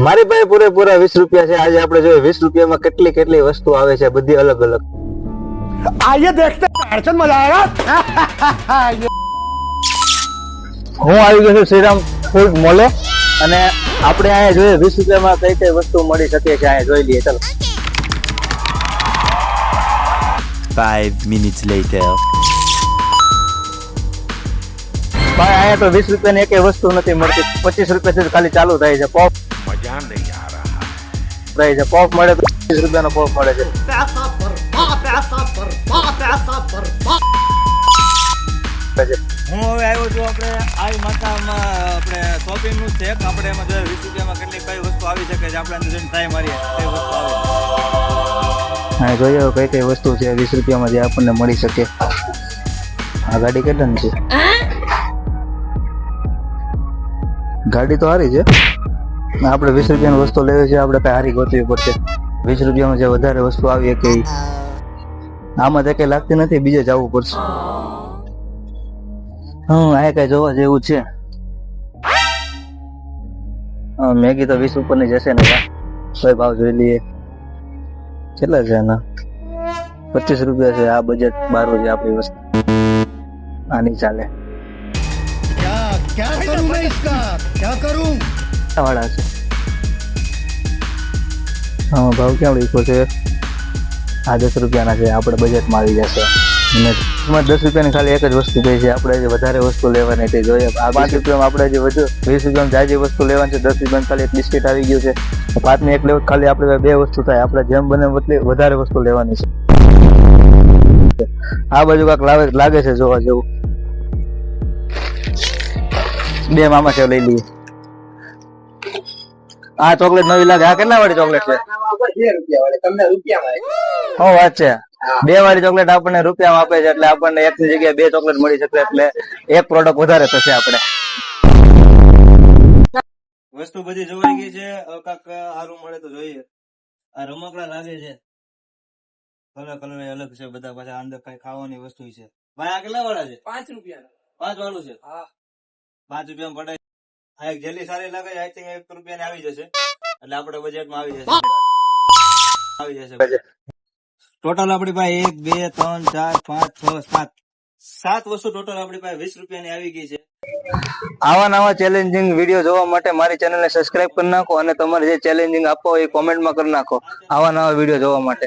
મારી પાસે પૂરેપૂરા 20 રૂપિયા છે। આજે આપણે જોઈએ 20 રૂપિયામાં કેટલી કેટલી વસ્તુ આવે છે, બધી અલગ અલગ। आइए देखते हैं, अड़चन मजा आएगा। હું આવી ગયો છું શ્રીરામ ફૂડ મોલે અને આપણે અહીંયા જોઈએ 20 રૂપિયામાં કઈ કઈ વસ્તુ મળી શકે છે, અહીંયા જોઈ લઈએ ચાલો। 5 minutes later. ભાઈ અહીંયા તો 20 રૂપિયાની એકેય વસ્તુ નથી મળતી। 25 રૂપિયાથી ખાલી ચાલુ થાય છે। પોપ मजा नहीं आ रहा। થાય છે, પોપ મળે તો 20 રૂપિયાનો પોપ મળે છે। पैसा बर्बाद, पैसा बर्बाद, पैसा बर्बाद। હું હવે આવ્યો છું આપણે આઈ માતામાં આપણે શોપિંગ નું છે આપણે એમાં જોઈએ 20 રૂપિયામાં કેટલી કઈ વસ્તુ આવી શકે છે આપણે અંદર જઈને ટ્રાય મારીએ કઈ વસ્તુ આવે હા જોઈએ કઈ કઈ વસ્તુ છે 20 રૂપિયામાં જે આપણને મળી શકે। આ ગાડી કેટલાની છે? ગાડી તો સારી છે, આપણે 20 રૂપિયાની વસ્તુ લેવી છે, આપણે કઈ સારી ગોતવી પડશે। 20 રૂપિયામાં જે વધારે વસ્તુ આવી કે આમાં તો કઈ લાગતી નથી, બીજે જવું પડશે। આ કઈ જોવા જેવું છે। મેગી તો 20 ઉપરની જશે ને, કઈ ભાવ જોઈ લઈએ કેટલા છે એના? 25 રૂપિયા છે। આ બજેટ બાર છે આપણી વસ્તુ, આની ચાલે। क्या करूं मैं इसका, क्या करूं? વાળા છે હા, ભાવ ક્યાં લખ્યો છે? આ 10 રૂપિયાના છે, આપણે બજેટમાં આવી જશે। અને એમાં 10 રૂપિયાની ખાલી એક જ વસ્તુ કહી છે, આપણે જે વધારે વસ્તુ લેવાની તે જોઈએ। આ 5 રૂપિયામાં આપણે જે વધુ 20 રૂપિયામાં જે વસ્તુ લેવાની છે, 10 રૂપિયામાં ખાલી એક બિસ્કિટ આવી ગયું છે। 5 ની એક લેવું ખાલી આપણે 2 વસ્તુ થાય, આપણે જેમ બને એટલી વધારે વસ્તુ લેવાની છે। આ બાજુ કાંક લાગે છે જોવા જેવું। 2 મામા છે, લઈ લઈએ। આ ચોકલેટ નવી લાગે। આ કેટલા વાળી ચોકલેટ છે? 2 રૂપિયા વાળી। તમને રૂપિયામાં શું વાત છે? 2 વાળી ચોકલેટ આપણને રૂપિયામાં આપે છે, એટલે આપણને એક ની જગ્યાએ 2 ચોકલેટ મળી શકે, એટલે એક પ્રોડક્ટ વધારે થશે આપણે। વસ્તુ બધી જોવાઈ ગઈ છે હવે કાંક સારું મળે તો જોઈએ। આ રમકડા લાગે છે, કલર કલર અલગ છે બધા, પાછા અંદર કઈ ખાવાની વસ્તુ છે। ભાઈ આ કેટલા વાળા છે? 5 રૂપિયા 5 વાળું છે? હા 5 રૂપિયામાં પડાય। આ એક જેલી સારી લાગે છે, આઈ થિંક 1 રૂપિયાની આવી જશે, એટલે આપણે બજેટમાં આવી જશે ટોટલ આપણી પાસે 1 2 3 4 5 6 7 વસ્તુ ટોટલ આપણી પાસે 20 રૂપિયાની આવી ગઈ છે। આવા નવા ચેલેન્જિંગ વિડીયો જોવા માટે મારી ચેનલને સબસ્ક્રાઇબ કરી નાખો અને તમારે જે ચેલેન્જિંગ આપવો હોય એ કોમેન્ટમાં કરી નાખો, આવા નવા વિડીયો જોવા માટે।